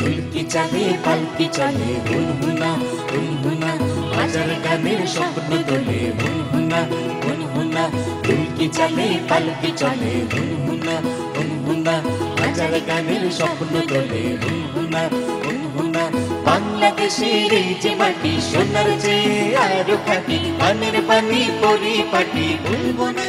ঢুলকি চালে পালকি চলে হুনহুনা হুনহুনা হাজার গানের স্বপ্ন তোলে হুনহুনা হুনহুনা ঢুলকি চালে পালকি চলে হুনহুনা হুনহুনা হাজার গানের স্বপ্ন তোলে হুনহুনা হুনহুনা বাংলাদেশের এই যে মাটি সোনার চেয়ে আরো খাঁটি পানের পানি পরিপাটি ভুলবো না।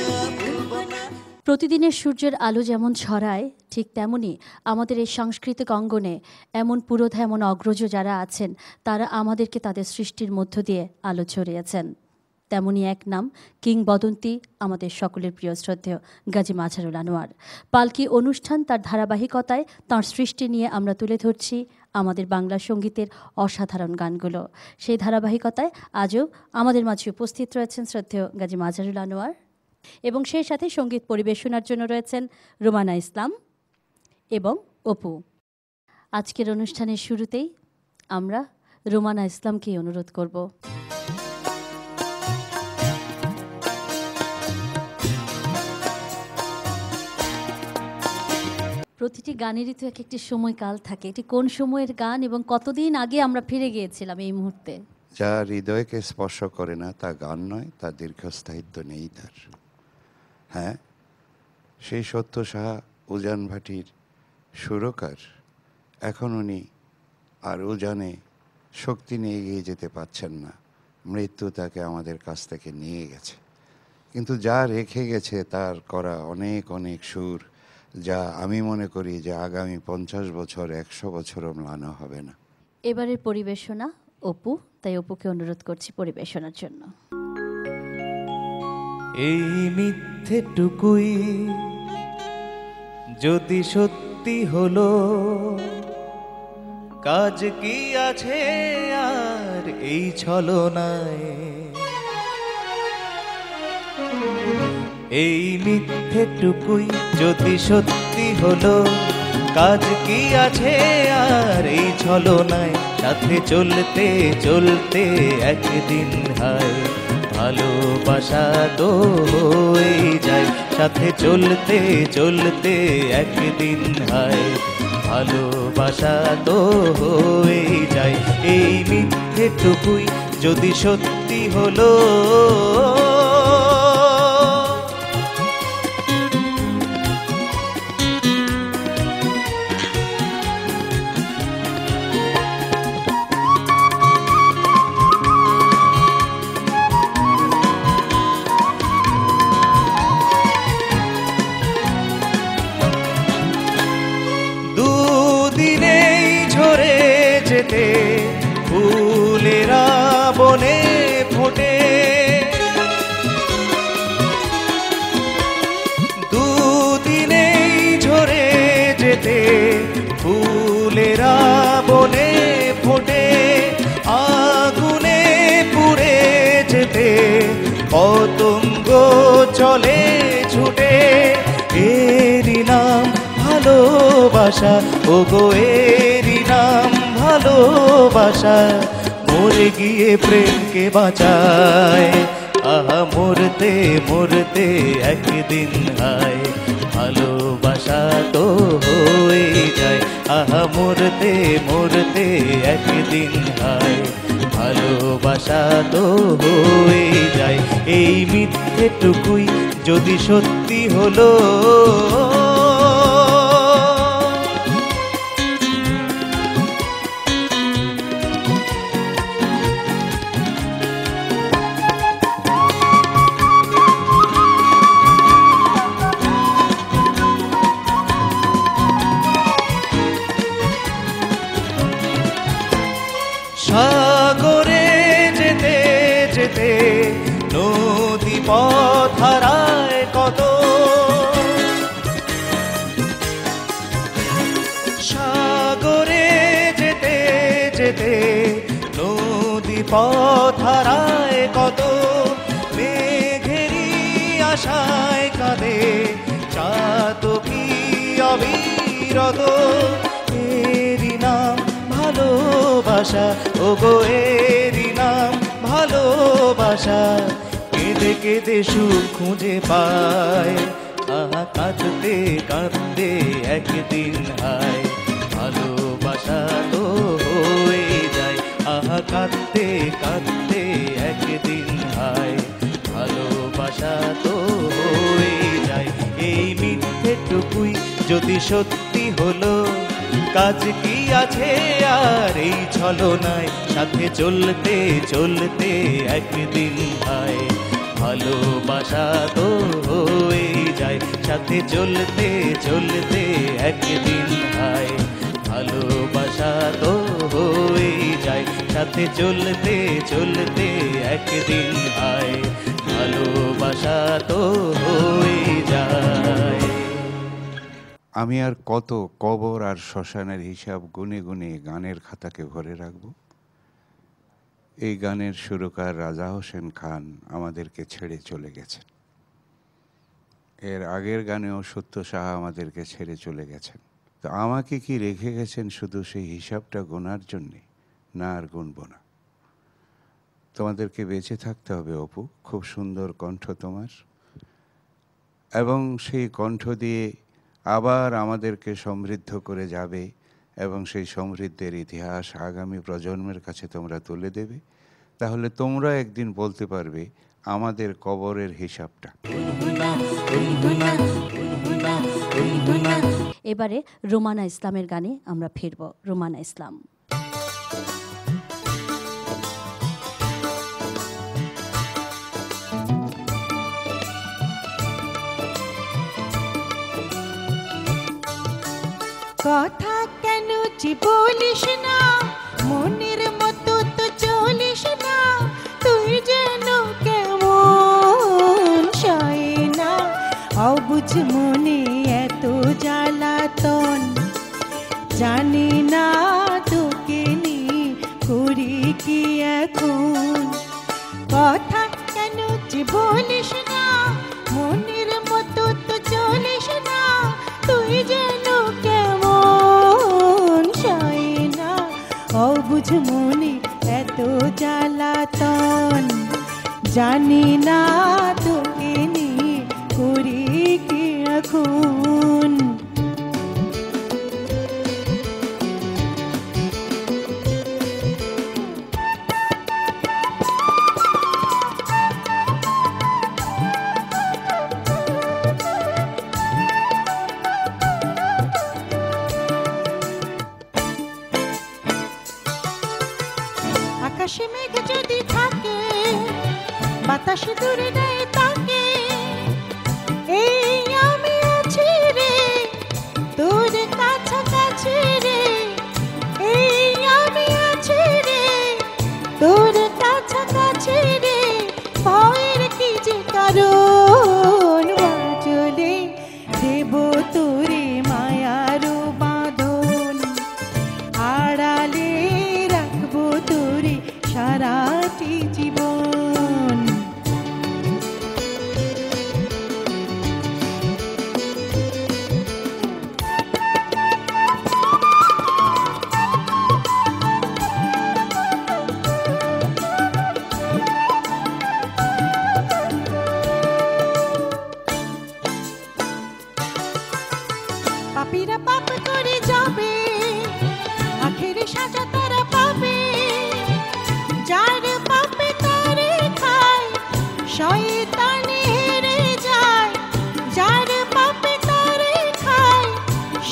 প্রতিদিনের সূর্যের আলো যেমন ছড়ায়, ঠিক তেমনি আমাদের এই সাংস্কৃতিক অঙ্গনে এমন পুরোধা এমন অগ্রজ যারা আছেন, তারা আমাদেরকে তাদের সৃষ্টির মধ্য দিয়ে আলো ছড়িয়েছেন। তেমনি এক নাম, কিংবদন্তি, আমাদের সকলের প্রিয় শ্রদ্ধেয় গাজী মাজহারুল আনোয়ার। পালকি অনুষ্ঠান তার ধারাবাহিকতায় তাঁর সৃষ্টি নিয়ে আমরা তুলে ধরছি আমাদের বাংলা সঙ্গীতের অসাধারণ গানগুলো। সেই ধারাবাহিকতায় আজও আমাদের মাঝে উপস্থিত রয়েছেন শ্রদ্ধেয় গাজী মাজহারুল আনোয়ার, এবং সেই সাথে সঙ্গীত পরিবেশনার জন্য রয়েছেন রুমানা ইসলাম এবং অপু। আজকের অনুষ্ঠানের শুরুতেই আমরা রুমানা ইসলামকেই অনুরোধ করব। প্রতিটি গানেরই তো এক একটি সময়কাল থাকে, এটি কোন সময়ের গান এবং কতদিন আগে আমরা ফিরে গিয়েছিলাম এই মুহূর্তে। যা হৃদয়কে স্পর্শ করে না তা গান নয়, তা দীর্ঘস্থায়িত্ব নেই তার। হ্যাঁ, সেই সত্য সাহা উজান ভাটির সুরকার, এখন উনি আর উজানে শক্তি নিয়ে এগিয়ে যেতে পারছেন না, মৃত্যু তাকে আমাদের কাছ থেকে নিয়ে গেছে। কিন্তু যা রেখে গেছে তার করা অনেক অনেক সুর, যা আমি মনে করি যে আগামী 50 বছর 100 বছরও ম্লান হবে না। এবারের পরিবেশনা অপু, তাই অপুকে অনুরোধ করছি পরিবেশনার জন্য। এই মিথ্যেটুকুই যদি সত্যি হলো, কাজ কি আছে আর এই ছলনায়। এই মিথ্যেটুকুই যদি সত্যি হলো, কাজ কি আছে আর এই ছলনায়। সাথে চলতে চলতে একদিন হায় ভালোবাসা তো হয়ে যায়। সাথে চলতে চলতে একদিন হায় ভালোবাসা তো হয়ে যায়। এই মিথ্যেটুকুই যদি সত্যি হলো, ফুলেরা বনে ফোটে, দুদিনেই ঝরে যেতে ফুলেরা বনে ফোটে। আগুনে পুড়ে যেতে পতঙ্গ চলে ছুটে। এরই নাম ভালোবাসা, ওগো এরই নাম ভালোবাসা। মরে গিয়ে প্রেমকে বাঁচায়, আহা মরতে মরতে একদিন হায় ভালোবাসা তো হয়ে যায়। আহা মরতে মরতে একদিন হায় ভালোবাসা তো হয়ে যায়। এই মিথ্যেটুকুই যদি সত্যি হলো, সাগরে যেতে যেতে নদী পথ হারায় কত। সাগরে যেতে যেতে নদী পথ হারায় কত। মেঘেরি আশায় কাঁদে চাতকী অবিরত। এরই নাম ভালোবাসা, ওগো এরই নাম ভালোবাসা। কেঁদে কেঁদে সুখ খুঁজে পায়, আহা কাঁদতে কাঁদতে একদিন হায় ভালোবাসা তো কাঁদতে কাঁদতে একদিন হায় ভালোবাসা তো হয়ে যায়। এই মিথ্যেটুকুই যদি সত্যি হলো, কাজ কি আছে আর এই ছলনায়, সাথে চলতে চলতে একদিন হায় ভালোবাসা তো হয়ে যায়। সাথে চলতে চলতে একদিন হায় ভালোবাসা তো হয়ে যায়। সাথে চলতে চলতে একদিন হায় ভালোবাসা তো হয়ে যায়। আমি আর কত কবর আর শ্মশানের হিসাব গুনে গুনে গানের খাতাকে ভরে রাখব। এই গানের সুরকার রাজা হোসেন খান আমাদেরকে ছেড়ে চলে গেছেন। এর আগের গানেও সত্য সাহা আমাদেরকে ছেড়ে চলে গেছেন। তো আমাকে কি রেখে গেছেন শুধু সেই হিসাবটা গোনার জন্যে? না, আর গুনব না। তোমাদেরকে বেঁচে থাকতে হবে অপু, খুব সুন্দর কণ্ঠ তোমার, এবং সেই কণ্ঠ দিয়ে আবার আমাদেরকে সমৃদ্ধ করে যাবে, এবং সেই সমৃদ্ধের ইতিহাস আগামী প্রজন্মের কাছে তোমরা তুলে দেবে। তাহলে তোমরা একদিন বলতে পারবে আমাদের কবরের হিসাবটা। এবারে রোমানা ইসলামের গানে আমরা ফিরব। রোমানা ইসলাম। কথা কেন যে বলিস না, মনের মতো তো চলিস না, তুই যেন কেমন সয় না। অবুঝ মনে এত জ্বালাতন, জানি না তোকে নি করি কি এখন। কথা কেন যে বলিস না, মনের মতো তো চলিস না, তুই যেন কেমন সয় না। অবুঝ মনে এত জ্বালাতন, জানি না তোকে নিয়ে করি কি এখন। আকাশে মেঘ যদি থাকে, বাতাসে দূরে নেয় তাকে, এই আমি আছি রে তোর কাছাকাছি রে, এই আমি আছি রে তোর কাছাকাছি রে। ভয়ের কি যে কারণ, বাজলে দেব তোরে মায়ার বাঁধন, আড়ালে রাখবো তোরে সারাটি জীবন। পাপীরা পাপ করে যাবে, আখেরে সাজা তারা পাবে, যার পাপে তারে খায় শয়তানে হেরে যায়, যার পাপে তারে খায়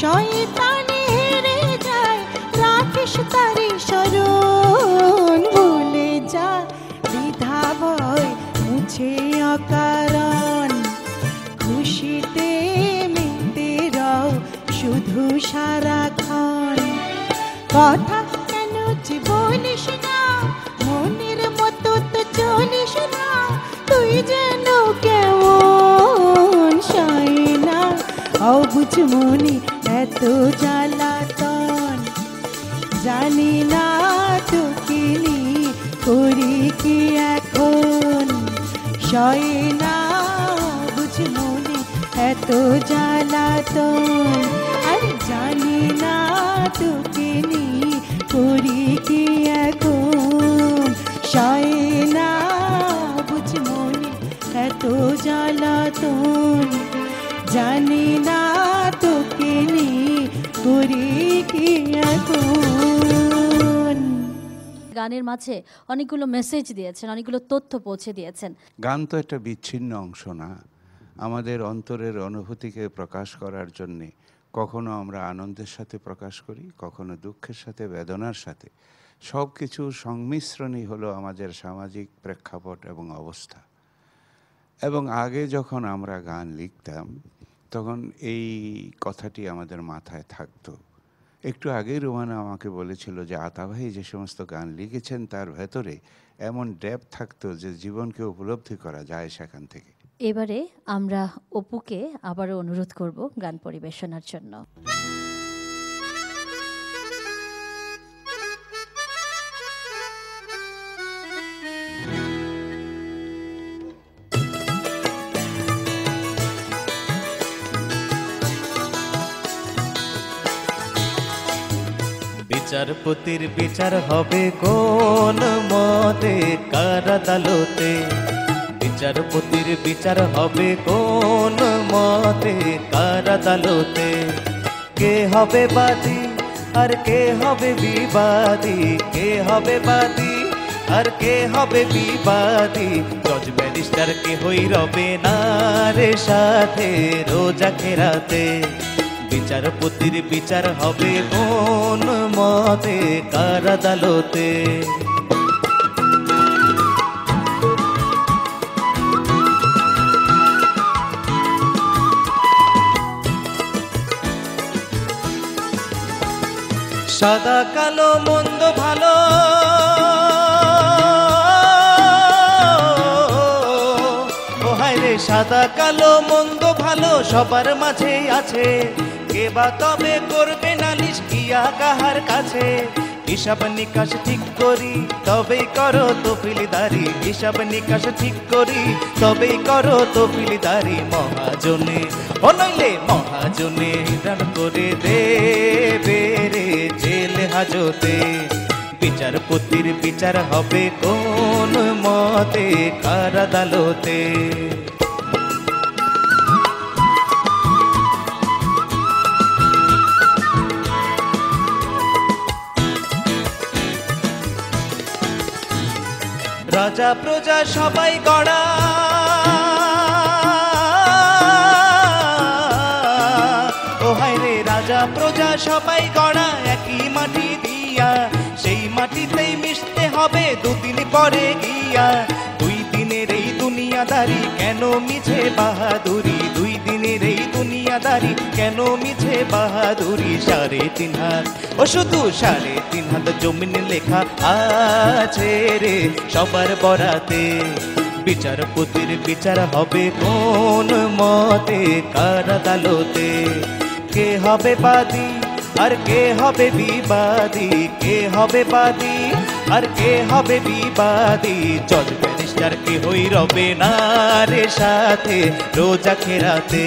শয়তানে হেরে যায়। রাখিস তারে শরণ, ভুলে যা দ্বিধা ভয় মুছে অকারণ, খুশিতে মেতে রও শুধু সারাক্ষণ। কথা কেন যে বলিস না, মনের মতো তো চলিস না, তুই যেন কেমন সয় না। অবুঝ মনে এত জ্বালাতন, জানি না তোকে নিয়ে করি কি এখন। সয় না অবুঝ মনে এত জ্বালাতন, আর জানি না তোকে নিয়ে করি কি এখন। সয় না বুঝ মনে এত জ্বালাতন, জানি না তোকে নিয়ে করি কি এখন। গান গানের মাঝে অনেকগুলো মেসেজ দিয়েছেন, অনেকগুলো তথ্য পৌঁছে দিয়েছেন। গান তো একটা বিচ্ছিন্ন অংশ না। আমাদের অন্তরের অনুভূতিকে প্রকাশ করার জন্যে কখনো আমরা আনন্দের সাথে প্রকাশ করি, কখনো দুঃখের সাথে, বেদনার সাথে। সব কিছুর সংমিশ্রণই হলো আমাদের সামাজিক প্রেক্ষাপট এবং অবস্থা। এবং আগে যখন আমরা গান লিখতাম তখন এই কথাটি আমাদের মাথায় থাকতো। একটু আগেই রুমানা আমাকে বলেছিল যে আতা ভাই যে সমস্ত গান লিখেছেন তার ভেতরে এমন ডেপথ থাকতো যে জীবনকে উপলব্ধি করা যায় সেখান থেকে। এবারে আমরা অপুকে আবারও অনুরোধ করব গান পরিবেশনার জন্য। বিচারপতির বিচার হবে কোন মতে, কার আদালতে? বিচারপতির বিচার হবে কোন মতে, কার আদালতে? কে হবে বাদী আর কে হবে বিবাদী? কে হবে বাদী আর কে হবে বিবাদী? জজ ব্যারিস্টার কেহই রবে না রে সাথে রোজা খেরাতে। বিচারপতির বিচার হবে কোন মতে, কার আদালতে? সাদা কালো মন্দ ভালো, ও হায় রে সাদা কালো মন্দ ভালো সবার মাঝেই আছে। কে বা তবে করবে নালিশ গিয়া কাহার কাছে? হিসাব নিকাশ ঠিক করি তবেই করো তফিলদারি, হিসাব নিকাশ ঠিক করি তবেই করো তফিলদারি। মহাজনে ও নইলে মহাজনে দান করে দেবে রে জেল হাজতে। বিচারপতির বিচার হবে কোন মতে, কার আদালতে? রাজা প্রজা সবাই গড়া, ও হায় রে রাজা প্রজা সবাই গড়া একই মাটি দিয়া। সেই মাটিতেই মিশতে হবে দুদিন পরে গিয়া। দুই দিনের এই দুনিয়াদারি কেন মিছে বাহাদুরি? দুই দিনের এই দুনিয়াদারি কেন মিছে বাহাদুরি? 3.5 হাত ও শুধু 3.5 হাত জমিন লেখা আছে রে সবার বরাতে। বিচারপতির বিচার হবে কোন মতে, কার আদালতে? কে হবে বাদী আর কে হবে বিবাদী? কে হবে বাদী আর কে হবে বিবাদী? জজ ব্যারিস্টার কেহই রবে না রে সাথে রোজা খেরাতে।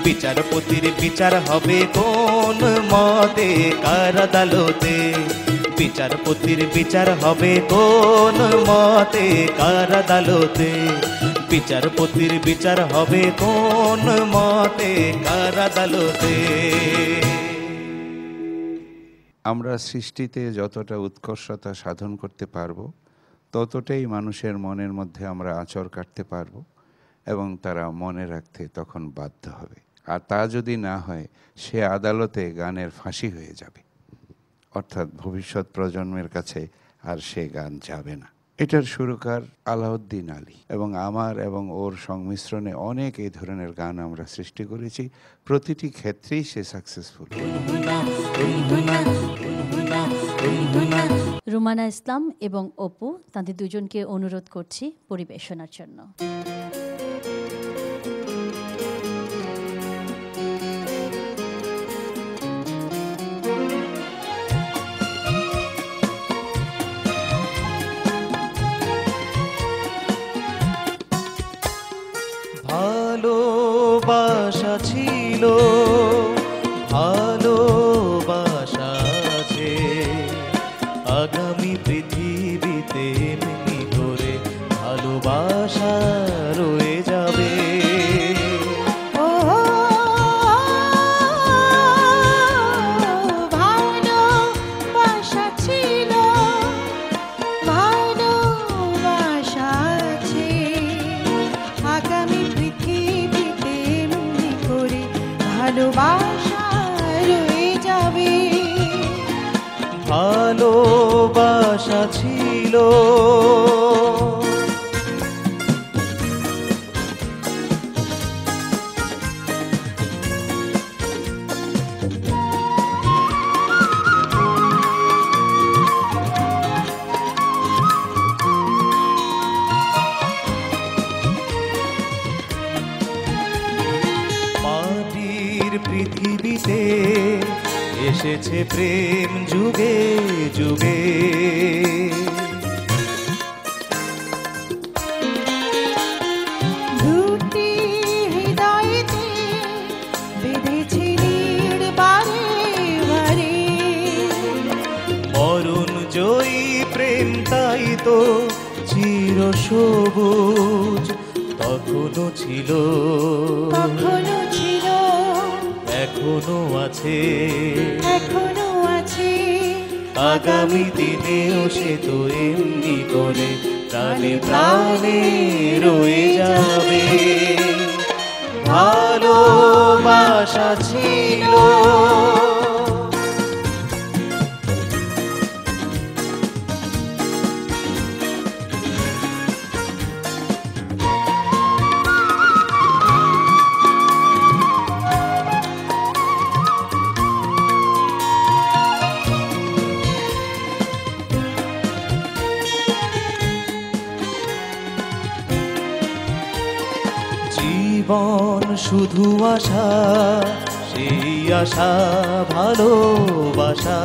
বিচারপতির বিচার হবে কোন মতে, কার আদালতে? বিচারপতির বিচার হবে কোন মতে, কার আদালতে? বিচারপতির বিচার হবে কোন মতে, কার আদালতে? আমরা সৃষ্টিতে যতটা উৎকর্ষতা সাধন করতে পারবো ততটাই মানুষের মনের মধ্যে আমরা আঁচড় কাটতে পারবো এবং তারা মনে রাখতে তখন বাধ্য হবে। আর তা যদি না হয় সে আদালতে গানের ফাঁসি হয়ে যাবে, অর্থাৎ ভবিষ্যৎ প্রজন্মের কাছে আর সে গান যাবে না। এটার সুরকার আলাউদ্দিন আলী এবং আমার এবং ওর সংমিশ্রণে অনেক এই ধরনের গান আমরা সৃষ্টি করেছি। প্রতিটি ক্ষেত্রেই সে সাকসেসফুল। রুমানা ইসলাম এবং অপু তাদের দুজনকে অনুরোধ করছি পরিবেশনার জন্য। ভালোবাসা ছিল, ভালোবাসা আছে, আগামী পৃথিবীতে এমনি করে ভালোবাসা রয়ে যাবে। ও ভালোবাসা ছিল, ভালোবাসা ছিল। মাটির পৃথিবীতে এসেছে প্রেম যুগে যুগে। দুটি হৃদয়েতে বেঁধেছে নীড় বারে বারে। মরণ জয়ী প্রেম তাই তো চির সবুজ তখনও ছিল, কখনো ছিল, এখনো আছে, এখনো আছে। আগামী দিনেও সে তো এমনি করে প্রাণে প্রাণে রয়ে যাবে। ভালোবাসা ছিল। জীবন শুধু আশা, সেই আশা ভালোবাসা।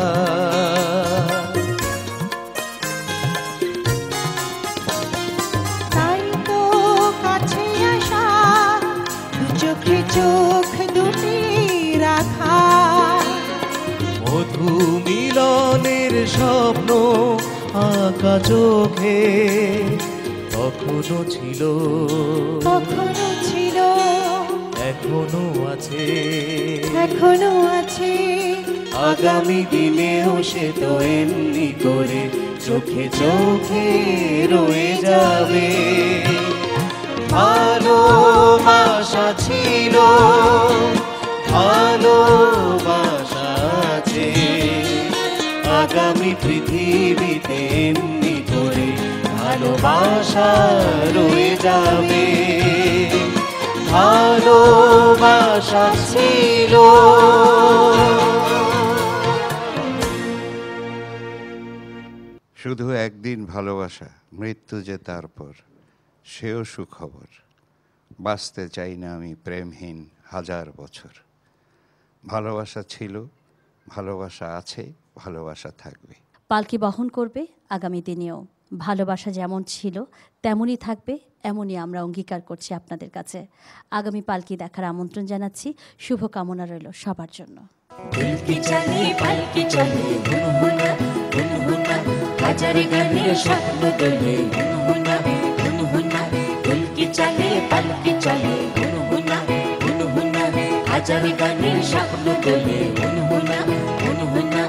তাই তো কাছে আসা, দু চোখে চোখ দুটি রাখা। মধু মিলনের স্বপ্ন আঁকা চোখে তখনো ছিল, কখনো ছিল, এখনো আছে, এখনো আছে। আগামী দিনেও সে তো এমনি করে চোখে চোখে রয়ে যাবে। ভালোবাসা ছিল, ভালোবাসা আছে, আগামী পৃথিবীতে এমনি করে ভালোবাসা রয়ে যাবে। ভালোবাসা ছিল। শুধু একদিন ভালোবাসা, মৃত্যু যে তারপর, সেও সুখবর। বাঁচতে চাই না আমি প্রেমহীন হাজার বছর। ভালোবাসা ছিল, ভালোবাসা আছে, ভালোবাসা থাকবে। পালকি বহন করবে আগামী দিনেও। ভালোবাসা যেমন ছিল তেমনই থাকবে, এমনই আমরা অঙ্গীকার করছি আপনাদের কাছে। আগামী পালকি দেখার আমন্ত্রণ জানাচ্ছি। শুভকামনা রইল সবার জন্য। পালকি চলে পালকি চলে হুনহুনা হুনহুনা, হাজার গানের স্বপ্ন তোলে হুনহুনা হুনহুনা। পালকি চলে পালকি চলে হুনহুনা হুনহুনা, হাজার গানের স্বপ্ন তোলে হুনহুনা হুনহুনা।